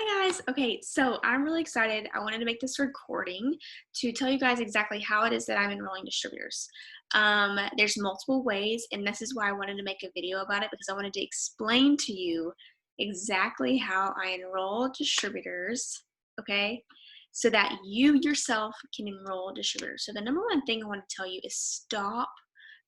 Hi guys. Okay, so I'm really excited. I wanted to make this recording to tell you guys exactly how it is that I'm enrolling distributors. There's multiple ways, and this is why I wanted to make a video about it because I wanted to explain to you exactly how I enroll distributors, okay? So that you yourself can enroll distributors. So the number one thing I want to tell you is stop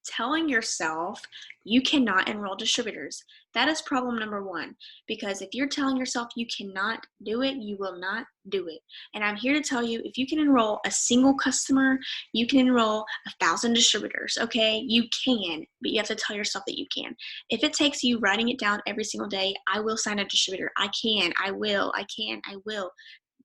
telling yourself you cannot enroll distributors. That is problem number one, because if you're telling yourself you cannot do it, you will not do it. And I'm here to tell you, if you can enroll a single customer, you can enroll 1,000 distributors, okay? You can, but you have to tell yourself that you can. If it takes you writing it down every single day, I will sign a distributor. I can, I will, I can, I will.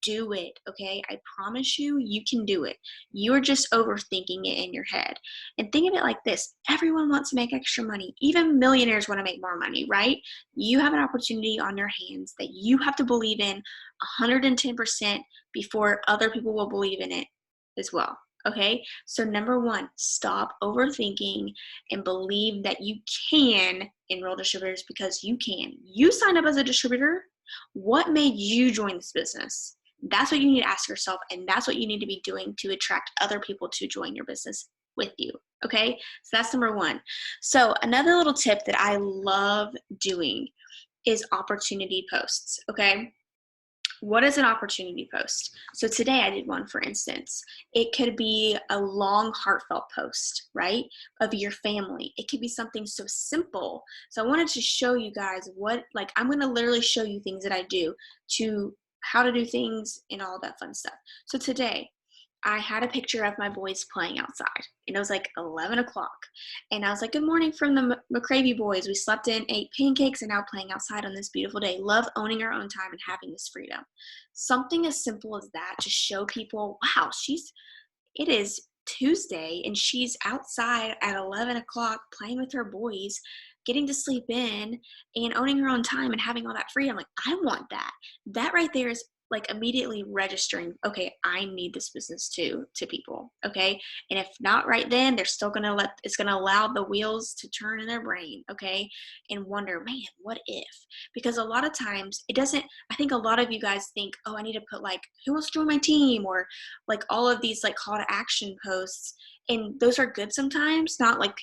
Do it, okay? I promise you, you can do it. You're just overthinking it in your head. And think of it like this: everyone wants to make extra money. Even millionaires want to make more money, right? You have an opportunity on your hands that you have to believe in 110% before other people will believe in it as well. Okay, so number one, stop overthinking and believe that you can enroll distributors because you can. You signed up as a distributor. What made you join this business? That's what you need to ask yourself, and that's what you need to be doing to attract other people to join your business with you. Okay, so that's number one. So another little tip that I love doing is opportunity posts. Okay, what is an opportunity post? So today I did one, for instance. It could be a long, heartfelt post, right, of your family. It could be something so simple. So I wanted to show you guys I'm going to literally show you things that I do to how to do things and all that fun stuff. So today I had a picture of my boys playing outside, and it was like 11 o'clock. And I was like, good morning from the McCravey boys. We slept in, ate pancakes, and now playing outside on this beautiful day. Love owning our own time and having this freedom. Something as simple as that to show people, wow, it is Tuesday, and she's outside at 11 o'clock playing with her boys, getting to sleep in, and owning her own time and having all that freedom. Like, I want that. That right there is like immediately registering, okay, I need this business too, to people, okay? And if not right then, they're still it's gonna allow the wheels to turn in their brain, okay? And wonder, man, what if? Because a lot of times I think a lot of you guys think, oh, I need to put like, who wants to join my team? Or like all of these like call to action posts. And those are good sometimes, not like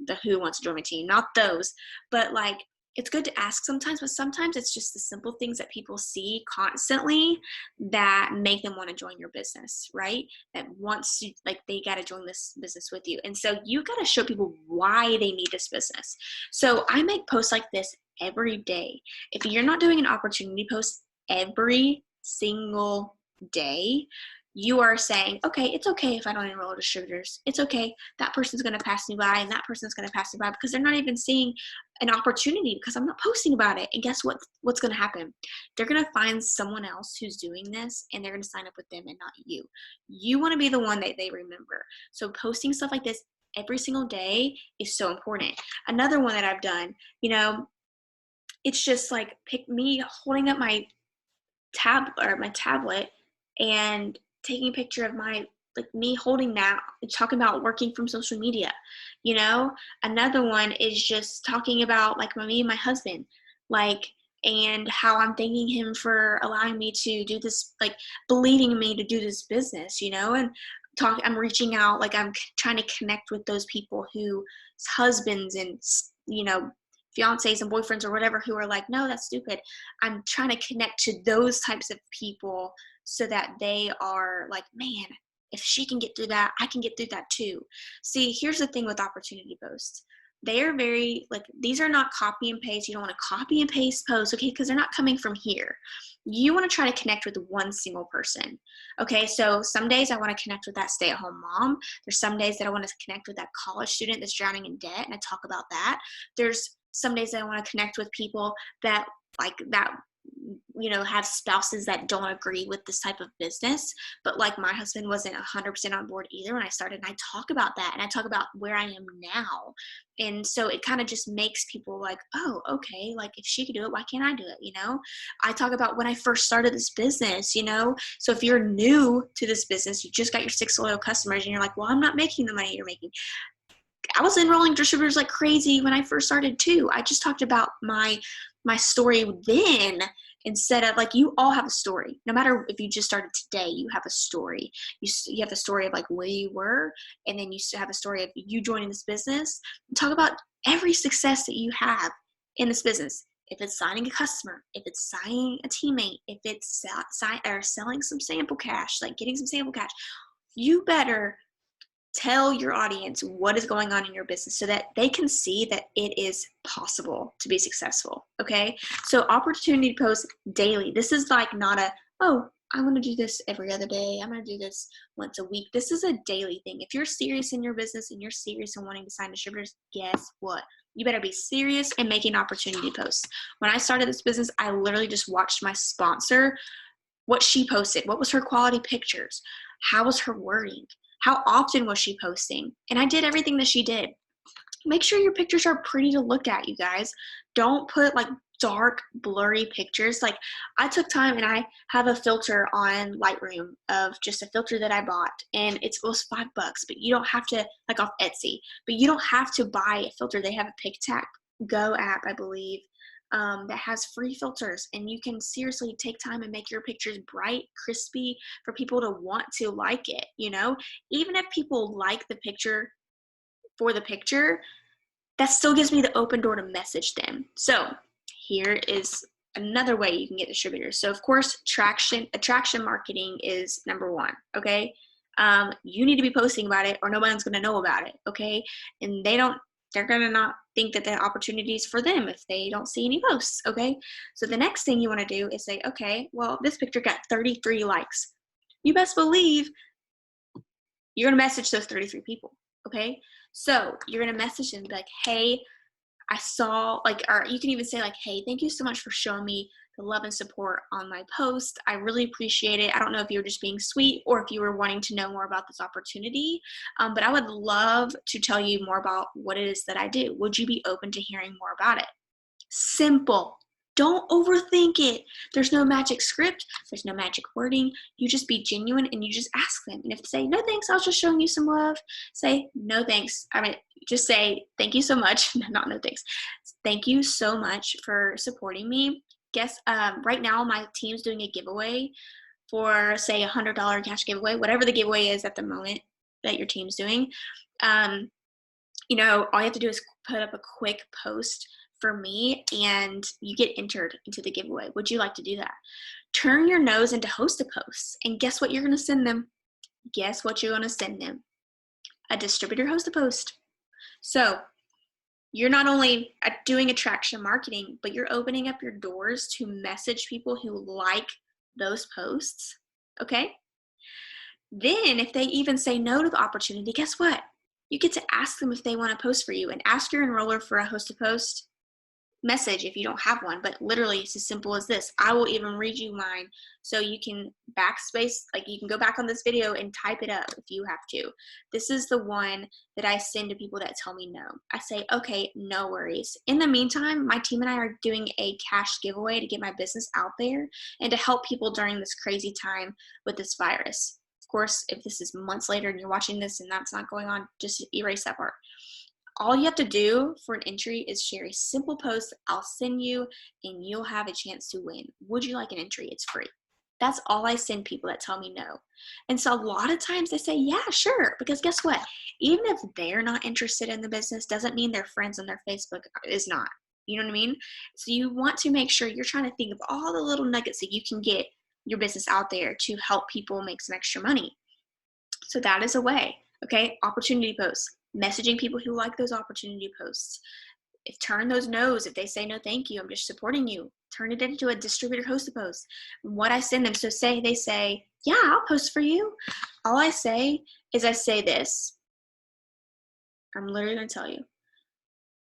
the who wants to join my team, not those, but like, it's good to ask sometimes, but sometimes it's just the simple things that people see constantly that make them want to join your business, right? That wants to, like, they got to join this business with you. And so you got to show people why they need this business. So I make posts like this every day. If you're not doing an opportunity post every single day, you are saying, okay, it's okay if I don't enroll distributors. It's okay. That person's going to pass me by, and that person's going to pass me by, because they're not even seeing an opportunity because I'm not posting about it. And guess what? What's going to happen? They're going to find someone else who's doing this, and they're going to sign up with them and not you. You want to be the one that they remember. So posting stuff like this every single day is so important. Another one that I've done, it's just like me holding up my tablet and taking a picture of me holding that, talking about working from social media. Another one is just talking about like me and my husband, like, and how I'm thanking him for allowing me to do this, like believing in me to do this business, and I'm reaching out, like I'm trying to connect with those people whose husbands and fiancés and boyfriends or whatever who are like, no, that's stupid. I'm trying to connect to those types of people so that they are like, man, if she can get through that, I can get through that too. See, here's the thing with opportunity posts. They are very, like, these are not copy and paste. You don't want to copy and paste posts, okay, because they're not coming from here. You want to try to connect with one single person, okay? So some days I want to connect with that stay-at-home mom. There's some days that I want to connect with that college student that's drowning in debt, and I talk about that. There's some days I want to connect with people that have spouses that don't agree with this type of business, but like my husband wasn't 100% on board either when I started, and I talk about that, and I talk about where I am now. And so it kind of just makes people like, oh, okay, like if she could do it, why can't I do it? I talk about when I first started this business, so if you're new to this business, you just got your 6 loyal customers, and you're like, well, I'm not making the money you're making. I was enrolling distributors like crazy when I first started too. I just talked about my story then, instead of like, you all have a story. No matter if you just started today, you have a story. You have the story of like where you were, and then you still have a story of you joining this business. Talk about every success that you have in this business. If it's signing a customer, if it's signing a teammate, if it's selling some sample cash, like getting some sample cash, you better tell your audience what is going on in your business so that they can see that it is possible to be successful. Okay. So opportunity to post daily. This is like not a, oh, I'm going to do this every other day. I'm going to do this once a week. This is a daily thing. If you're serious in your business and you're serious in wanting to sign distributors, guess what? You better be serious and making opportunity posts. When I started this business, I literally just watched my sponsor, what she posted, what was her quality pictures, how was her wording, how often was she posting, and I did everything that she did. Make sure your pictures are pretty to look at, you guys. Don't put like dark, blurry pictures. Like, I took time, and I have a filter on Lightroom of just a filter that I bought, and it was $5, but you don't have to, like off Etsy, but you don't have to buy a filter. They have a PicTac Go app, I believe, that has free filters, and you can seriously take time and make your pictures bright, crispy for people to want to like it. Even if people like the picture for the picture, that still gives me the open door to message them. So here is another way you can get distributors. So of course, attraction marketing is number one. Okay. You need to be posting about it, or nobody's going to know about it. Okay. And they're going to not think that the opportunity is for them if they don't see any posts. Okay. So the next thing you want to do is say, okay, well, this picture got 33 likes. You best believe you're going to message those 33 people. Okay. So you're going to message them and be like, hey, I saw, like, or you can even say like, hey, thank you so much for showing me the love and support on my post. I really appreciate it. I don't know if you were just being sweet or if you were wanting to know more about this opportunity, but I would love to tell you more about what it is that I do. Would you be open to hearing more about it? Simple. Don't overthink it. There's no magic script. There's no magic wording. You just be genuine and you just ask them. And if they say, no thanks, I was just showing you some love, say, no thanks. Just say, thank you so much. Not no thanks. Thank you so much for supporting me. Right now my team's doing a giveaway for, say, $100 cash giveaway, whatever the giveaway is at the moment that your team's doing. All you have to do is put up a quick post for me and you get entered into the giveaway. Would you like to do that? Turn your nose into host a posts, and guess what you're going to send them? Guess what you're going to send them? A distributor host a post. So you're not only doing attraction marketing, but you're opening up your doors to message people who like those posts. Okay. Then if they even say no to the opportunity, guess what? You get to ask them if they want to post for you, and ask your enroller for a host a post message if you don't have one. But literally, it's as simple as this. I will even read you mine so you can backspace, like you can go back on this video and type it up if you have to. This is the one that I send to people that tell me no. I say, okay, no worries. In the meantime, my team and I are doing a cash giveaway to get my business out there and to help people during this crazy time with this virus. Of course, if this is months later and you're watching this and that's not going on, just erase that part. All you have to do for an entry is share a simple post I'll send you, and you'll have a chance to win. Would you like an entry? It's free. That's all I send people that tell me no. And so a lot of times they say, yeah, sure. Because guess what? Even if they're not interested in the business, doesn't mean their friends on their Facebook is not. You know what I mean? So you want to make sure you're trying to think of all the little nuggets that you can get your business out there to help people make some extra money. So that is a way. Okay. Opportunity posts. Messaging people who like those opportunity posts. Turn those no's. If they say no, thank you, I'm just supporting you, turn it into a distributor host a post. What I send them, so say they say, yeah, I'll post for you. All I say is I say this. I'm literally going to tell you.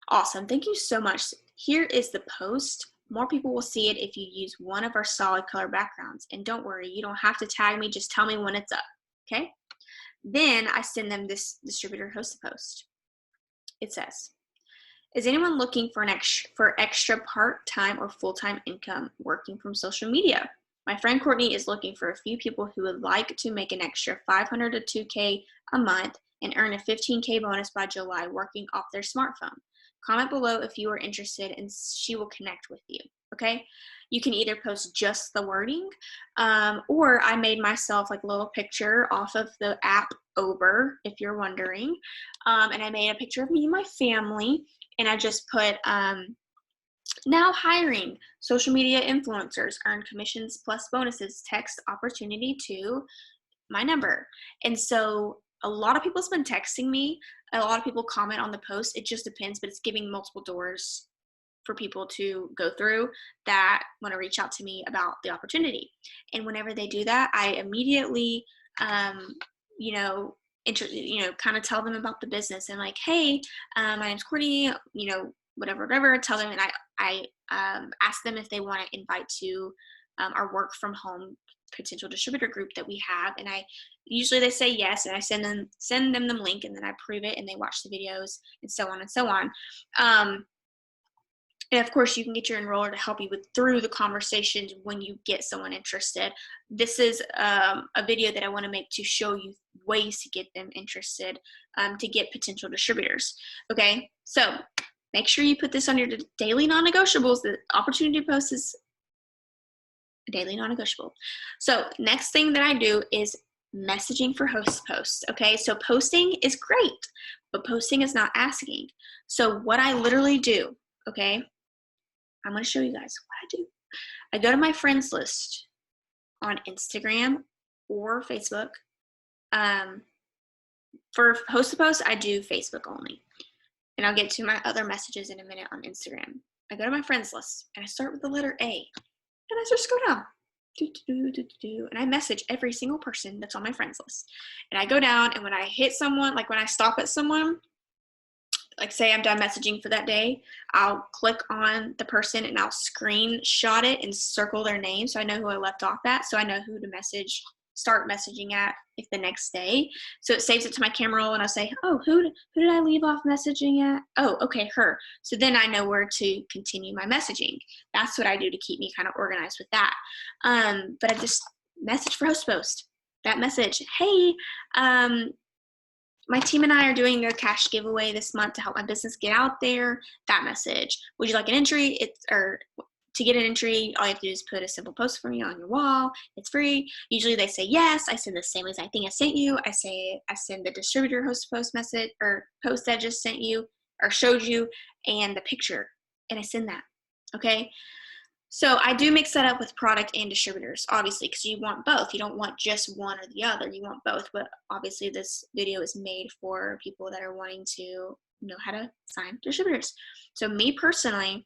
Awesome. Thank you so much. Here is the post. More people will see it if you use one of our solid color backgrounds. And don't worry, you don't have to tag me. Just tell me when it's up. Okay. Then I send them this distributor host a post. It says, is anyone looking for extra part-time or full-time income working from social media? My friend Courtney is looking for a few people who would like to make an extra $500 to $2,000 a month and earn a $15,000 bonus by July working off their smartphone. Comment below if you are interested and she will connect with you. okay? You can either post just the wording, or I made myself like a little picture off of the app Ober, if you're wondering, and I made a picture of me and my family, and I just put, now hiring social media influencers, earn commissions plus bonuses, text opportunity to my number. And so a lot of people's been texting me. A lot of people comment on the post. It just depends, but it's giving multiple doors for people to go through that want to reach out to me about the opportunity. And whenever they do that, I immediately, you know, kind of tell them about the business and like, hey, my name's Courtney, whatever, tell them, and I ask them if they want to invite to our work from home potential distributor group that we have, and I usually they say yes, and I send them the link, and then I prove it, and they watch the videos, and so on and so on. And of course, you can get your enroller to help you through the conversations when you get someone interested. This is a video that I want to make to show you ways to get them interested, to get potential distributors. Okay, so make sure you put this on your daily non-negotiables. The opportunity post is a daily non-negotiable. So next thing that I do is messaging for host posts. Okay, so posting is great, but posting is not asking. So what I literally do, okay, I'm going to show you guys what I do. I go to my friends list on Instagram or Facebook. For host to post, I do Facebook only. And I'll get to my other messages in a minute on Instagram. I go to my friends list and I start with the letter A. And I just go down. And I message every single person that's on my friends list. And I go down, and when I hit someone, like when I stop at someone, like say I'm done messaging for that day, I'll click on the person and I'll screenshot it and circle their name so I know who I left off at, so I know who to start messaging at if the next day. So it saves it to my camera roll, and I'll say, oh, who did I leave off messaging at? Oh, okay, her. So then I know where to continue my messaging. That's what I do to keep me kind of organized with that. But I just message for host post. That message, hey, my team and I are doing a cash giveaway this month to help my business get out there. That message. Would you like an entry? To get an entry, all you have to do is put a simple post for me on your wall. It's free. Usually they say yes. I send the same exact thing I sent you. I send the distributor host post message or post that I just sent you or showed you and the picture, and I send that. Okay. So I do mix that up with product and distributors, obviously, because you want both. You don't want just one or the other. You want both. But obviously this video is made for people that are wanting to know how to sign distributors. So me personally,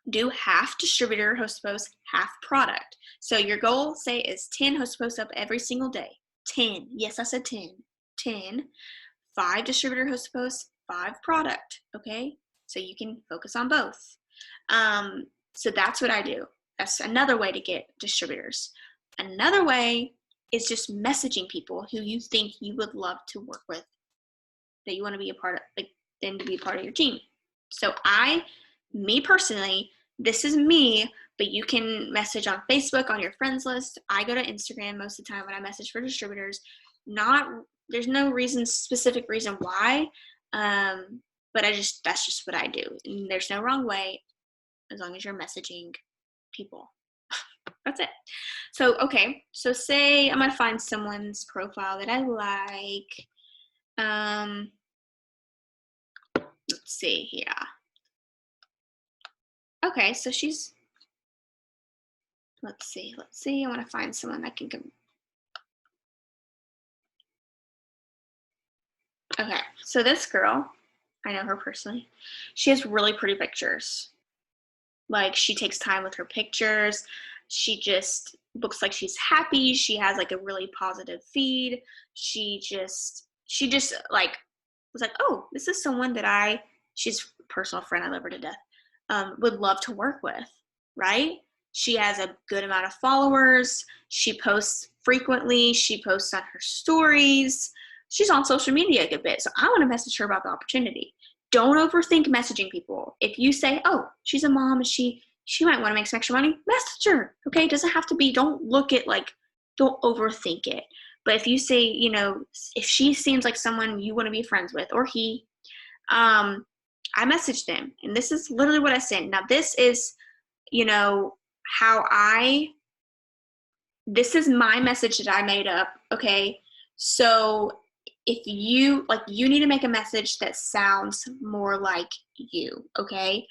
do half distributor host posts, half product. So your goal, say, is 10 host posts up every single day. 10. Yes, I said 10. 10. 5 distributor host posts, 5 product. Okay? So you can focus on both. So that's what I do. That's another way to get distributors. Another way is just messaging people who you think you would love to work with, that you want to be a part of, like them to be a part of your team. So me personally, this is me, but you can message on Facebook, on your friends list. I go to Instagram most of the time when I message for distributors. There's no specific reason why, but that's just what I do. And there's no wrong way as long as you're messaging people. That's it. So, okay. So say I'm going to find someone's profile that I like. Let's see here. Okay, so let's see. I want to find someone that can come. Okay, so this girl, I know her personally. She has really pretty pictures. Like, she takes time with her pictures. She just looks like she's happy. She has like a really positive feed. She just like was like, oh, this is someone that she's a personal friend. I love her to death. Would love to work with, right? She has a good amount of followers. She posts frequently. She posts on her stories. She's on social media a good bit. So I want to message her about the opportunity. Don't overthink messaging people. If you say, oh, she's a mom and she might want to make some extra money, message her. Okay, it doesn't have to be, don't overthink it. But if you say, if she seems like someone you want to be friends with, or he, I message them. And this is literally what I sent. Now this is how this is my message that I made up, okay? So if you need to make a message that sounds more like you, okay?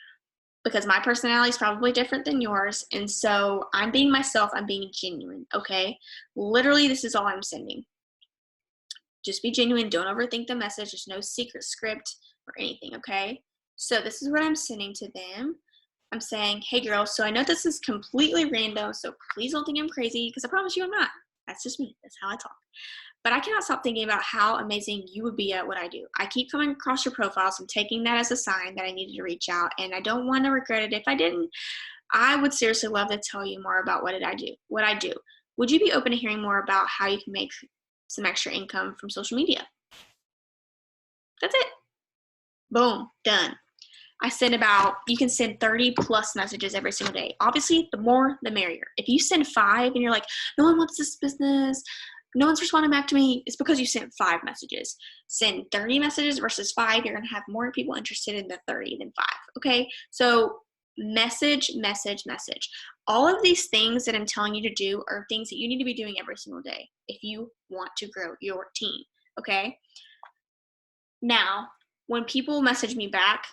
Because my personality is probably different than yours. And so I'm being myself, I'm being genuine, okay? Literally, this is all I'm sending. Just be genuine. Don't overthink the message. There's no secret script or anything, okay? So this is what I'm sending to them. I'm saying, hey girls, so I know this is completely random, so please don't think I'm crazy, because I promise you I'm not. That's just me. That's how I talk. But I cannot stop thinking about how amazing you would be at what I do. I keep coming across your profiles and taking that as a sign that I needed to reach out, and I don't want to regret it if I didn't. I would seriously love to tell you more about what I do. Would you be open to hearing more about how you can make some extra income from social media? That's it. Boom, done. You can send 30 plus messages every single day. Obviously, the more, the merrier. If you send 5 and you're like, no one wants this business, no one's responding back to me, it's because you sent 5 messages. Send 30 messages versus 5, you're going to have more people interested in the 30 than 5, okay? So message, message, message. All of these things that I'm telling you to do are things that you need to be doing every single day if you want to grow your team, okay? Now, when people message me back,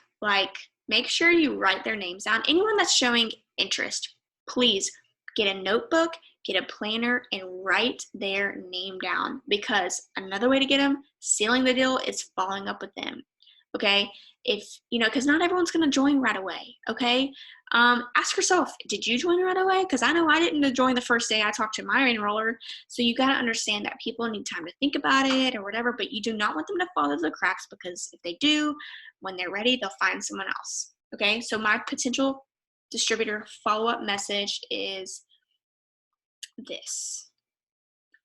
make sure you write their names down. Anyone that's showing interest, please get a notebook, get a planner, and write their name down, because another way to get them, sealing the deal, is following up with them. Okay? Because not everyone's going to join right away. Okay? Ask yourself, did you join right away? Because I know I didn't join the first day I talked to my enroller. So you got to understand that people need time to think about it or whatever, but you do not want them to fall through the cracks, because if they do, when they're ready, they'll find someone else. Okay? So my potential distributor follow-up message is this.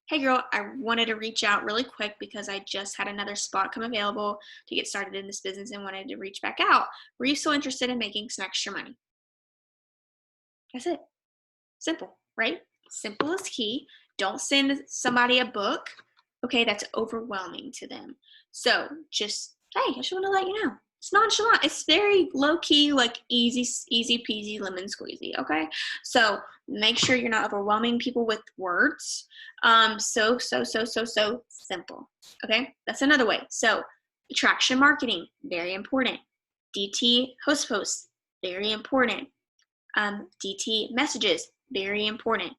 Hey girl, I wanted to reach out really quick because I just had another spot come available to get started in this business and wanted to reach back out. Were you still interested in making some extra money? That's it. Simple, right? Simple is key. Don't send somebody a book, okay, that's overwhelming to them. So just, hey, I just want to let you know. It's nonchalant. It's very low-key, easy peasy lemon squeezy, okay? So make sure you're not overwhelming people with words. So simple, okay? That's another way. So attraction marketing, very important. DT host posts, very important. DT messages, very important.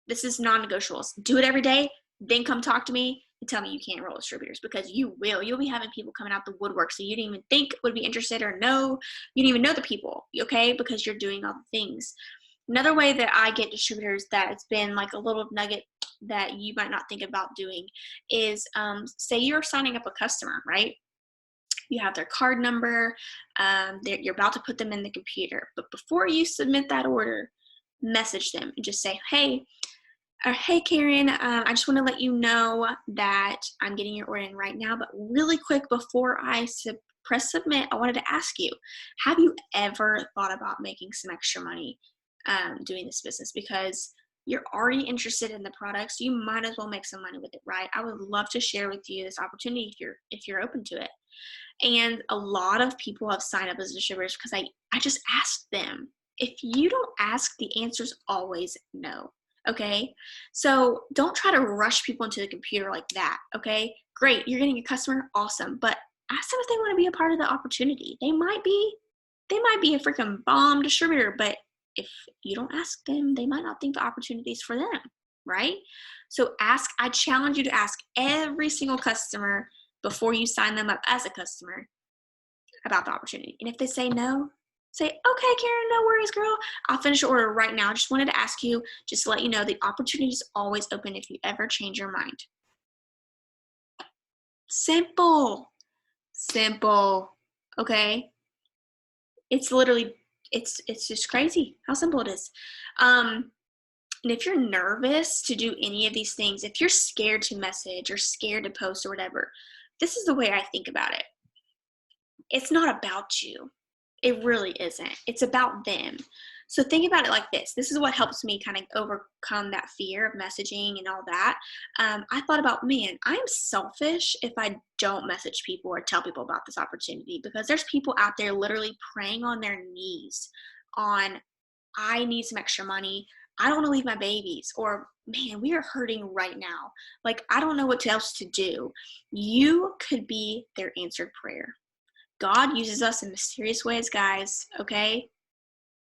This is non-negotiables. Do it every day, then come talk to me and tell me you can't enroll distributors, because you will. You'll be having people coming out the woodwork so you didn't even think would be interested, or know. You didn't even know the people, okay? Because you're doing all the things. Another way that I get distributors that it's been like a little nugget that you might not think about doing is, say you're signing up a customer, right? You have their card number, you're about to put them in the computer. But before you submit that order, message them and just say, hey Karen, I just want to let you know that I'm getting your order in right now, but really quick before I press submit, I wanted to ask you, have you ever thought about making some extra money doing this business? Because you're already interested in the products, you might as well make some money with it, right? I would love to share with you this opportunity if you're open to it. And a lot of people have signed up as distributors because I just asked them. If you don't ask, the answer's always no, okay? So don't try to rush people into the computer like that, okay? Great, you're getting a customer, awesome, but ask them if they want to be a part of the opportunity. They might be a freaking bomb distributor, but if you don't ask them, they might not think the opportunity is for them, right? So I challenge you to ask every single customer before you sign them up as a customer about the opportunity. And if they say no, say, okay, Karen, no worries, girl. I'll finish your order right now. I just wanted to ask you, just to let you know, the opportunity is always open if you ever change your mind. Simple, okay? It's literally, it's just crazy how simple it is. And if you're nervous to do any of these things, if you're scared to message or scared to post or whatever, this is the way I think about it. It's not about you. It really isn't. It's about them. So think about it like this. This is what helps me kind of overcome that fear of messaging and all that. I thought about, man, I'm selfish if I don't message people or tell people about this opportunity, because there's people out there literally praying on their knees on I need some extra money. I don't want to leave my babies, or man, we are hurting right now. Like, I don't know what else to do. You could be their answered prayer. God uses us in mysterious ways, guys, okay?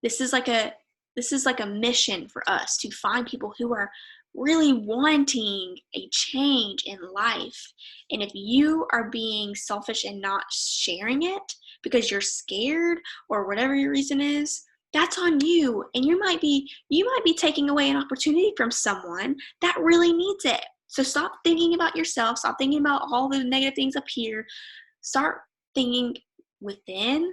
This is like a mission for us to find people who are really wanting a change in life. And if you are being selfish and not sharing it because you're scared or whatever your reason is, that's on you. And you might be taking away an opportunity from someone that really needs it. So stop thinking about yourself, stop thinking about all the negative things up here. Start thinking within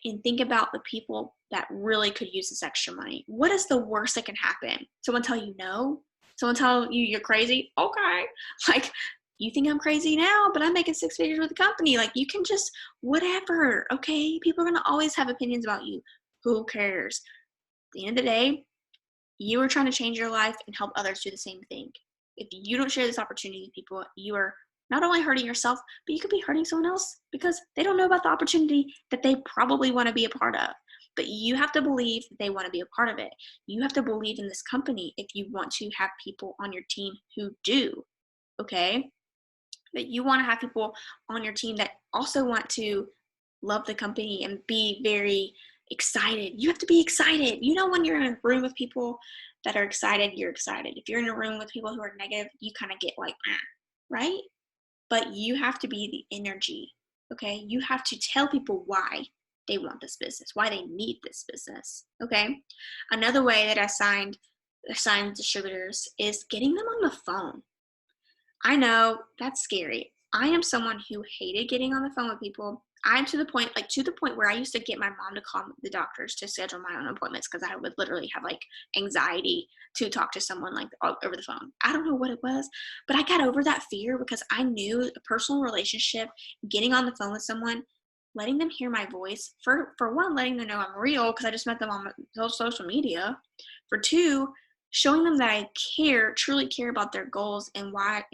and think about the people that really could use this extra money. What is the worst that can happen? Someone tell you no? Someone tell you you're crazy? Okay. Like, you think I'm crazy now, but I'm making 6 figures with the company. Like, you can just, whatever, okay? People are going to always have opinions about you. Who cares? At the end of the day, you are trying to change your life and help others do the same thing. If you don't share this opportunity with people, you are not only hurting yourself, but you could be hurting someone else because they don't know about the opportunity that they probably want to be a part of. But you have to believe that they want to be a part of it. You have to believe in this company if you want to have people on your team who do, okay? That you want to have people on your team that also want to love the company and be very excited. You have to be excited. You know, when you're in a room with people that are excited, you're excited. If you're in a room with people who are negative, you kind of get like, right? But you have to be the energy, okay? You have to tell people why they want this business, why they need this business, okay? Another way that I assigned distributors is getting them on the phone. I know that's scary. I am someone who hated getting on the phone with people. I'm to the point where I used to get my mom to call the doctors to schedule my own appointments because I would literally have like anxiety to talk to someone like over the phone. I don't know what it was, but I got over that fear because I knew a personal relationship, getting on the phone with someone, letting them hear my voice, for one, letting them know I'm real because I just met them on social media. For two, showing them that I truly care about their goals and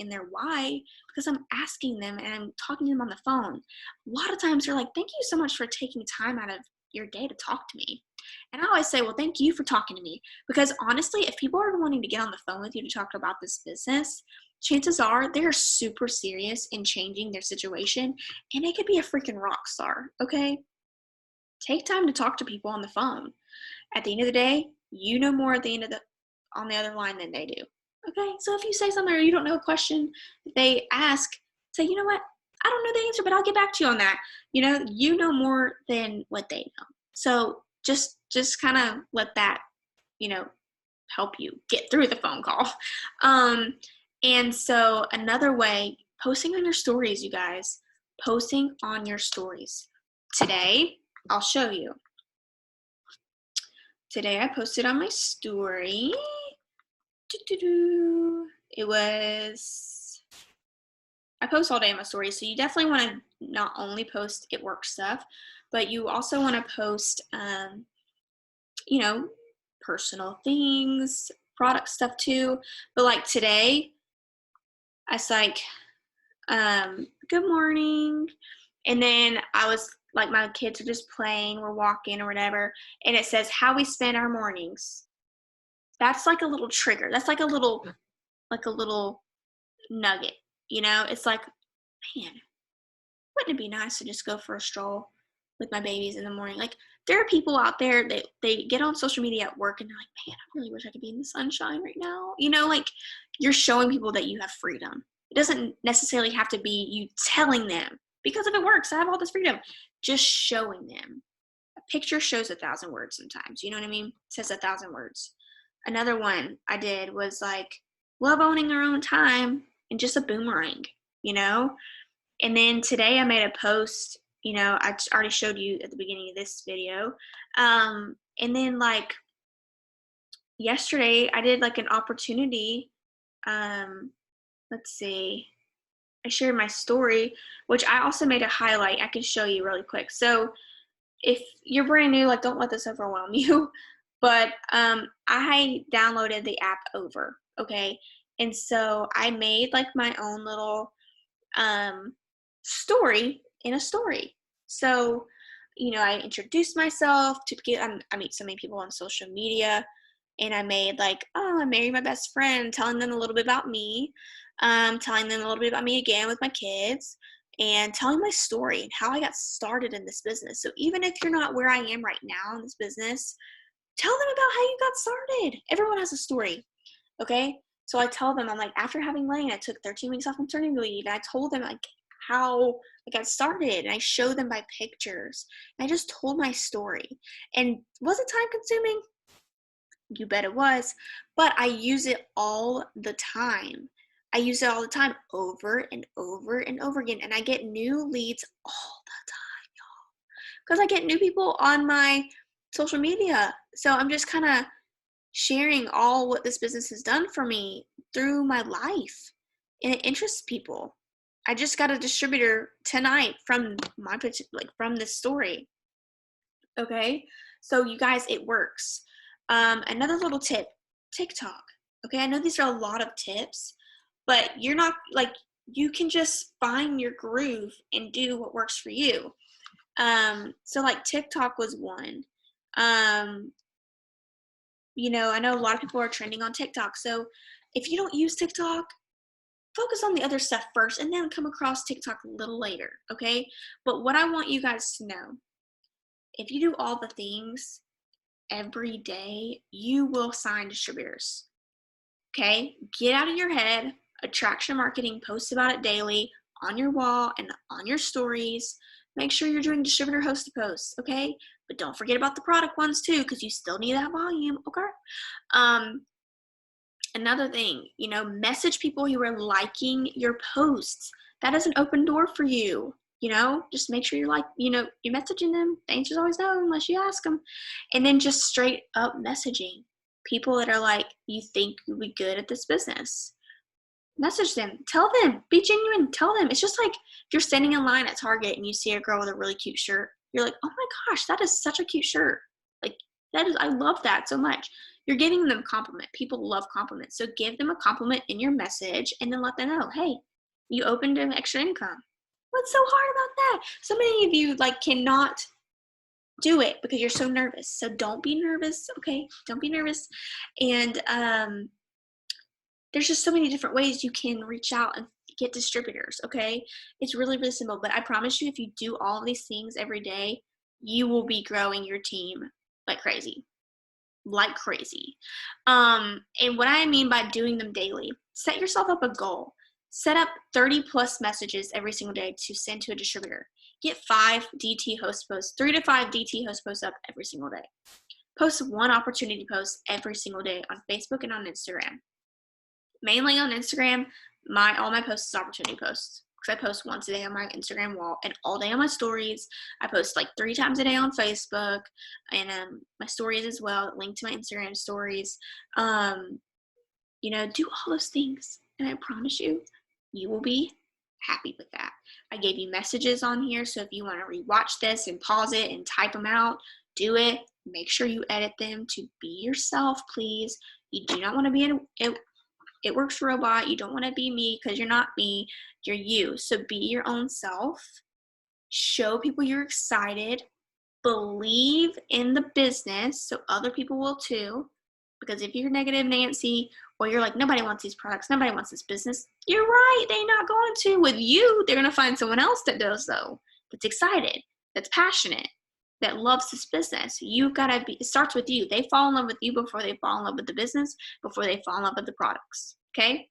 their why, because I'm asking them and I'm talking to them on the phone. A lot of times they're like, thank you so much for taking time out of your day to talk to me. And I always say, well, thank you for talking to me. Because honestly, if people are wanting to get on the phone with you to talk about this business, chances are they're super serious in changing their situation and they could be a freaking rock star, okay? Take time to talk to people on the phone. At the end of the day, you know more on the other line than they do. Okay, so if you say something or you don't know a question that they ask, say, you know what, I don't know the answer, but I'll get back to you on that. You know more than what they know. So just kind of let that, help you get through the phone call. And so another way, posting on your stories, you guys, posting on your stories. Today, I'll show you. Today I posted on my story. I post all day on my story, so you definitely want to not only post it work stuff, but you also want to post, personal things, product stuff too. But like today, I was like, good morning. And then I was like, my kids are just playing, we're walking or whatever. And it says how we spend our mornings. That's like a little trigger. That's like a little nugget, It's like, man, wouldn't it be nice to just go for a stroll with my babies in the morning? Like, there are people out there that they get on social media at work and they're like, man, I really wish I could be in the sunshine right now. Like, you're showing people that you have freedom. It doesn't necessarily have to be you telling them, because if it works, I have all this freedom. Just showing them. A picture shows 1,000 words sometimes. You know what I mean? It says 1,000 words. Another one I did was like, love owning our own time and just a boomerang, And then today I made a post, I already showed you at the beginning of this video. And then like yesterday I did like an opportunity. Let's see. I shared my story, which I also made a highlight. I can show you really quick. So if you're brand new, like, don't let this overwhelm you. But I downloaded the app Over, okay? And so I made like my own little story in a story. So I introduced myself to get, I meet so many people on social media, and I made like, oh, I married my best friend, telling them a little bit about me, telling them a little bit about me again with my kids, and telling my story and how I got started in this business. So even if you're not where I am right now in this business, tell them about how you got started. Everyone has a story, okay? So I tell them, I'm like, after having Lane, I took 13 weeks off maternity leave, and I told them like how I got started, and I showed them by pictures. And I just told my story. And was it time consuming? You bet it was. But I use it all the time. I use it all the time, over and over and over again. And I get new leads all the time, y'all. Because I get new people on my social media. So I'm just kind of sharing all what this business has done for me through my life. And it interests people. I just got a distributor tonight from from this story. Okay, so you guys, it works. Another little tip: TikTok. Okay, I know these are a lot of tips, but you're not like, you can just find your groove and do what works for you. So like TikTok was one. I know a lot of people are trending on TikTok. So if you don't use TikTok, focus on the other stuff first and then come across TikTok a little later, okay? But what I want you guys to know, if you do all the things every day, you will sign distributors, okay? Get out of your head. Attraction marketing, post about it daily on your wall and on your stories. Make sure you're doing distributor hosted posts, okay? But don't forget about the product ones too, because you still need that volume, okay? Another thing, message people who are liking your posts. That is an open door for you. Just make sure you're messaging them. The answer's always no unless you ask them. And then just straight up messaging people that are like, you think you'll be good at this business. Message them. Tell them. Be genuine. Tell them. It's just like if you're standing in line at Target and you see a girl with a really cute shirt. You're like, oh my gosh, that is such a cute shirt. Like, I love that so much. You're giving them a compliment. People love compliments. So give them a compliment in your message and then let them know, hey, you opened an extra income. What's so hard about that? So many of you cannot do it because you're so nervous. So don't be nervous. Okay. Don't be nervous. And there's just so many different ways you can reach out and get distributors. Okay. It's really, really simple, but I promise you, if you do all of these things every day, you will be growing your team like crazy. And what I mean by doing them daily, set yourself up a goal. Set up 30 plus messages every single day to send to a distributor. Get 5 DT host posts, 3 to 5 DT host posts up every single day. Post 1 opportunity post every single day on Facebook and on Instagram. Mainly on Instagram, all my posts is opportunity posts. Because I post once a day on my Instagram wall and all day on my stories. I post like 3 times a day on Facebook and my stories as well, link to my Instagram stories. Do all those things, and I promise you, you will be happy with that. I gave you messages on here, so if you want to rewatch this and pause it and type them out, do it. Make sure you edit them to be yourself, please. You do not want to be It Works robot. You don't want to be me because you're not me. You're you. So be your own self. Show people you're excited. Believe in the business so other people will too. Because if you're negative Nancy or you're like, nobody wants these products, nobody wants this business, you're right. They're not going to. With you, they're going to find someone else that does though. That's excited, that's passionate, that loves this business. You've got to be, it starts with you. They fall in love with you before they fall in love with the business, before they fall in love with the products. Okay?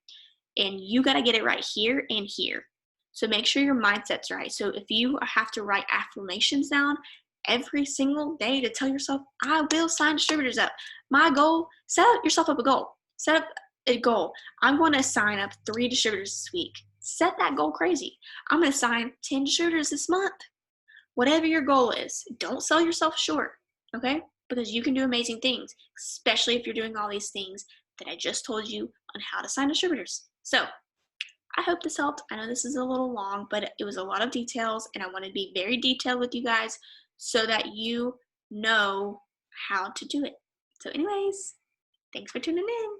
And you got to get it right here and here. So make sure your mindset's right. So if you have to write affirmations down every single day to tell yourself, I will sign distributors up. My goal, set yourself up a goal. Set up a goal. I'm going to sign up 3 distributors this week. Set that goal crazy. I'm going to sign 10 distributors this month. Whatever your goal is, don't sell yourself short, okay? Because you can do amazing things, especially if you're doing all these things that I just told you on how to sign distributors. So I hope this helped. I know this is a little long, but it was a lot of details, and I want to be very detailed with you guys so that you know how to do it. So anyways, thanks for tuning in.